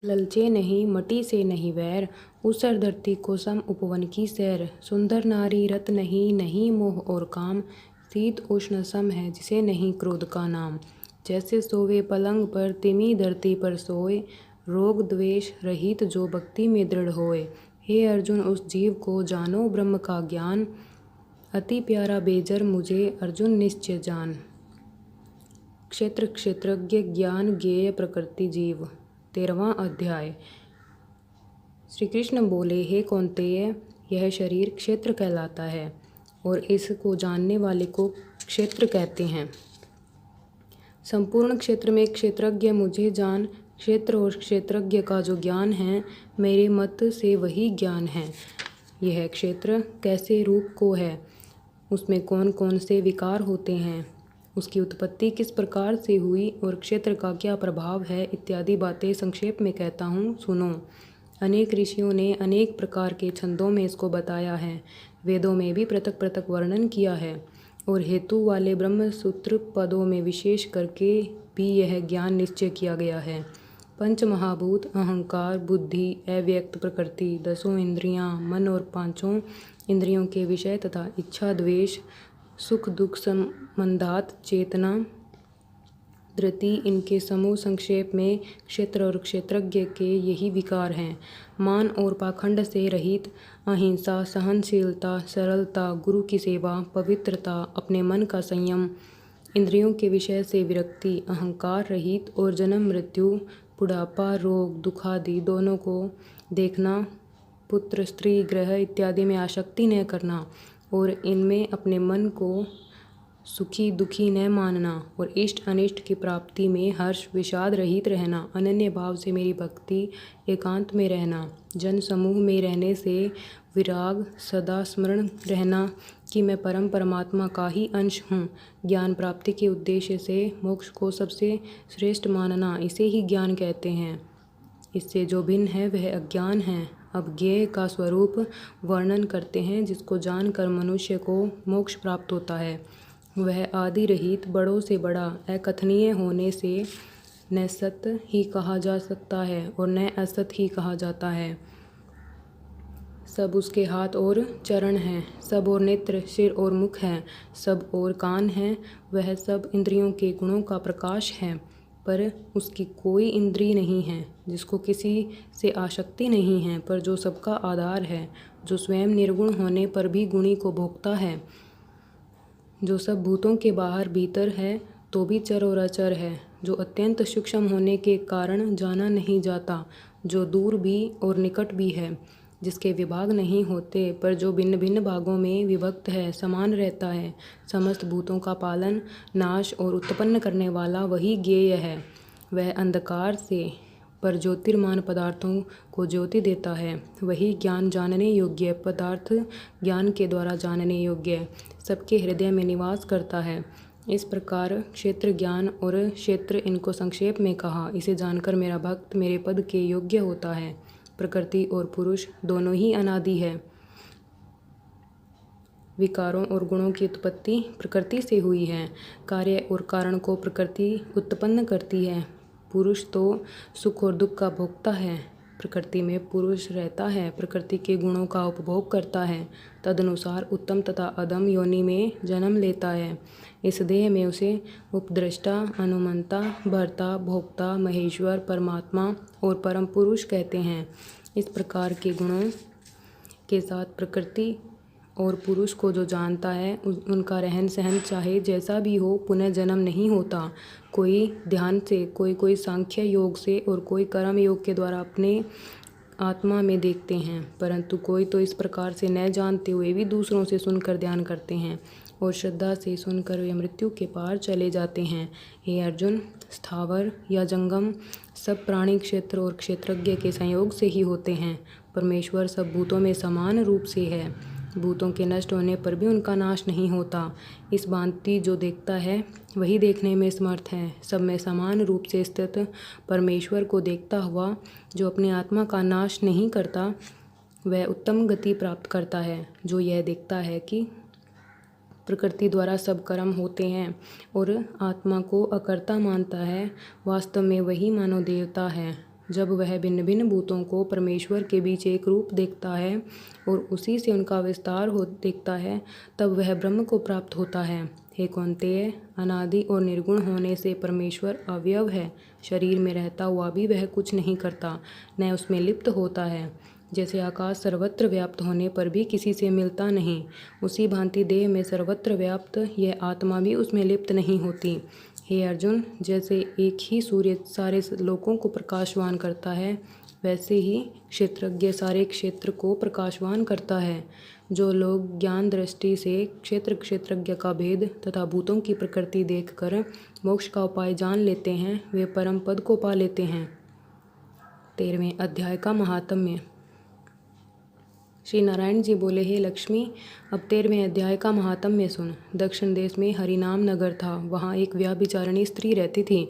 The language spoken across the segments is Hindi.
ललचे नहीं मटी से नहीं वैर, ऊसर धरती को सम उपवन की सैर। सुंदर नारी रत नहीं, नहीं मोह और काम, शीत उष्ण सम है जिसे नहीं क्रोध का नाम। जैसे सोवे पलंग पर तिमी धरती पर सोए, रोग द्वेष रहित जो भक्ति में दृढ़ होए। हे अर्जुन उस जीव को जानो ब्रह्म का ज्ञान, अति प्यारा बेजर मुझे अर्जुन निश्चय जान। क्षेत्र क्षेत्रज्ञ ज्ञान ज्ञेय प्रकृति जीव। 13वां अध्याय। श्री कृष्ण बोले, हे कौन्तेय, यह शरीर क्षेत्र कहलाता है और इसको जानने वाले को क्षेत्र कहते हैं। संपूर्ण क्षेत्र में क्षेत्रज्ञ मुझे जान। क्षेत्र और क्षेत्रज्ञ का जो ज्ञान है मेरे मत से वही ज्ञान है। यह क्षेत्र कैसे रूप को है, उसमें कौन कौन से विकार होते हैं, उसकी उत्पत्ति किस प्रकार से हुई और क्षेत्र का क्या प्रभाव है, इत्यादि बातें संक्षेप में कहता हूँ, सुनो। अनेक ऋषियों ने अनेक प्रकार के छंदों में इसको बताया है। वेदों में भी पृथक पृथक वर्णन किया है और हेतु वाले ब्रह्म सूत्र पदों में विशेष करके भी यह ज्ञान निश्चय किया गया है। पंच महाभूत, अहंकार, बुद्धि, अव्यक्त प्रकृति, 10 इंद्रियां, मन और 5 इंद्रियों के विषय तथा इच्छा, द्वेष, सुख दुख संबंधात चेतना, धृति, इनके समूह संक्षेप में क्षेत्र और क्षेत्रज्ञ के यही विकार हैं। मान और पाखंड से रहित, अहिंसा, सहनशीलता, सरलता, गुरु की सेवा, पवित्रता, अपने मन का संयम, इंद्रियों के विषय से विरक्ति, अहंकार रहित और जन्म मृत्यु, बुढ़ापा, रोग, दुखादि दोनों को देखना, पुत्र स्त्री ग्रह इत्यादि में आसक्ति न करना और इनमें अपने मन को सुखी दुखी न मानना और इष्ट अनिष्ट की प्राप्ति में हर्ष विषाद रहित रहना, अनन्य भाव से मेरी भक्ति एकांत में रहना, जन समूह में रहने से विराग, सदा स्मरण रहना कि मैं परम परमात्मा का ही अंश हूँ, ज्ञान प्राप्ति के उद्देश्य से मोक्ष को सबसे श्रेष्ठ मानना, इसे ही ज्ञान कहते हैं। इससे जो भिन्न है वह अज्ञान है। अब ज्ञेय का स्वरूप वर्णन करते हैं, जिसको जानकर मनुष्य को मोक्ष प्राप्त होता है। वह आदि रहित, बड़ों से बड़ा, अकथनीय होने से न सत्य ही कहा जा सकता है और न असत ही कहा जाता है। सब उसके हाथ और चरण हैं, सब और नेत्र, सिर और मुख हैं, सब और कान हैं। वह सब इंद्रियों के गुणों का प्रकाश है, पर उसकी कोई इंद्री नहीं है, जिसको किसी से आसक्ति नहीं है, पर जो सबका आधार है, जो स्वयं निर्गुण होने पर भी गुणी को भोगता है, जो सब भूतों के बाहर भीतर है तो भी चर और अचर है, जो अत्यंत सूक्ष्म होने के कारण जाना नहीं जाता, जो दूर भी और निकट भी है, जिसके विभाग नहीं होते, पर जो भिन्न भिन्न भागों में विभक्त है, समान रहता है, समस्त भूतों का पालन, नाश और उत्पन्न करने वाला वही ज्ञेय है। वह अंधकार से पर ज्योतिर्मान पदार्थों को ज्योति देता है, वही ज्ञान जानने योग्य पदार्थ ज्ञान के द्वारा जानने योग्य सबके हृदय में निवास करता है। इस प्रकार क्षेत्र ज्ञान और क्षेत्र इनको संक्षेप में कहा। इसे जानकर मेरा भक्त मेरे पद के योग्य होता है। प्रकृति और पुरुष दोनों ही अनादि है। विकारों और गुणों की उत्पत्ति प्रकृति से हुई है। कार्य और कारण को प्रकृति उत्पन्न करती है। पुरुष तो सुख और दुख का भोगता है। प्रकृति में पुरुष रहता है, प्रकृति के गुणों का उपभोग करता है, तदनुसार उत्तम तथा अधम योनि में जन्म लेता है। इस देह में उसे उपद्रष्टा, अनुमंता, भर्ता, भोक्ता, महेश्वर, परमात्मा और परम पुरुष कहते हैं। इस प्रकार के गुणों के साथ प्रकृति और पुरुष को जो जानता है, उनका रहन सहन चाहे जैसा भी हो, पुनः जन्म नहीं होता। कोई ध्यान से, कोई सांख्य योग से और कोई कर्म योग के द्वारा अपने आत्मा में देखते हैं, परंतु कोई तो इस प्रकार से न जानते हुए भी दूसरों से सुनकर ध्यान करते हैं और श्रद्धा से सुनकर वे मृत्यु के पार चले जाते हैं। हे अर्जुन, स्थावर या जंगम सब प्राणी क्षेत्र और क्षेत्रज्ञ के संयोग से ही होते हैं। परमेश्वर सब भूतों में समान रूप से है, भूतों के नष्ट होने पर भी उनका नाश नहीं होता। इस भांति जो देखता है वही देखने में समर्थ है। सब में समान रूप से स्थित परमेश्वर को देखता हुआ जो अपने आत्मा का नाश नहीं करता, वह उत्तम गति प्राप्त करता है। जो यह देखता है कि प्रकृति द्वारा सब कर्म होते हैं और आत्मा को अकर्ता मानता है, वास्तव में वही मानव देवता है। जब वह भिन्न भिन्न भूतों को परमेश्वर के बीच एक रूप देखता है और उसी से उनका विस्तार हो देखता है, तब वह ब्रह्म को प्राप्त होता है। हे कौन्तेय, अनादि और निर्गुण होने से परमेश्वर अवयव है। शरीर में रहता हुआ भी वह कुछ नहीं करता, न उसमें लिप्त होता है। जैसे आकाश सर्वत्र व्याप्त होने पर भी किसी से मिलता नहीं, उसी भांति देह में सर्वत्र व्याप्त यह आत्मा भी उसमें लिप्त नहीं होती। हे अर्जुन, जैसे एक ही सूर्य सारे लोकों को प्रकाशवान करता है, वैसे ही क्षेत्रज्ञ सारे क्षेत्र को प्रकाशवान करता है। जो लोग ज्ञान दृष्टि से क्षेत्रज्ञ का भेद तथा भूतों की प्रकृति देखकर मोक्ष का उपाय जान लेते हैं, वे परम पद को पा लेते हैं। 13वें अध्याय का महात्म्य। श्री नारायण जी बोले, हे लक्ष्मी, अब 13वें अध्याय का महात्म्य सुन। दक्षिण देश में हरिनाम नगर था। वहाँ एक व्याभिचारिणी स्त्री रहती थी।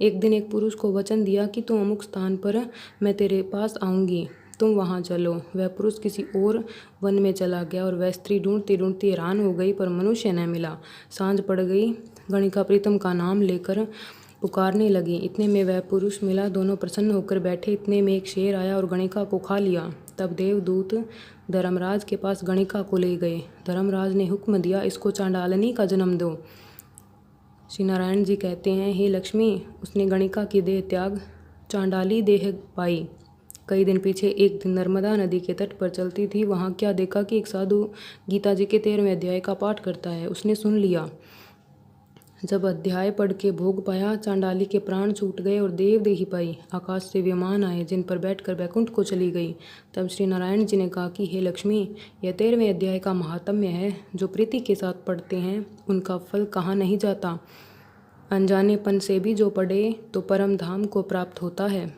एक दिन एक पुरुष को वचन दिया कि तुम अमुक स्थान पर मैं तेरे पास आऊँगी, तुम वहाँ चलो। वह पुरुष किसी और वन में चला गया और वह स्त्री ढूंढती ढूंढती हैरान हो गई, पर मनुष्य न मिला। सांझ पड़ गई। गणिका प्रीतम का नाम लेकर पुकारने लगी। इतने में वह पुरुष मिला। दोनों प्रसन्न होकर बैठे। इतने में एक शेर आया और गणिका को खा लिया। तब देवदूत धर्मराज के पास गणिका को ले गए। धर्मराज ने हुक्म दिया, इसको चांडालनी का जन्म दो। श्री नारायण जी कहते हैं, हे लक्ष्मी, उसने गणिका की देह त्याग चांडाली देह पाई। कई दिन पीछे एक दिन नर्मदा नदी के तट पर चलती थी। वहाँ क्या देखा कि एक साधु गीता जी के 13वें अध्याय का पाठ करता है। उसने सुन लिया। जब अध्याय पढ़ के भोग पाया, चांडाली के प्राण छूट गए और देवदेही पाई। आकाश से विमान आए, जिन पर बैठकर बैकुंठ को चली गई। तब श्री नारायण जी ने कहा कि हे लक्ष्मी, यह 13वें अध्याय का महात्म्य है। जो प्रीति के साथ पढ़ते हैं उनका फल कहाँ नहीं जाता। अनजानेपन से भी जो पढ़े तो परम धाम को प्राप्त होता है।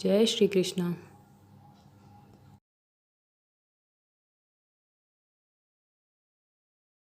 जय श्री कृष्ण।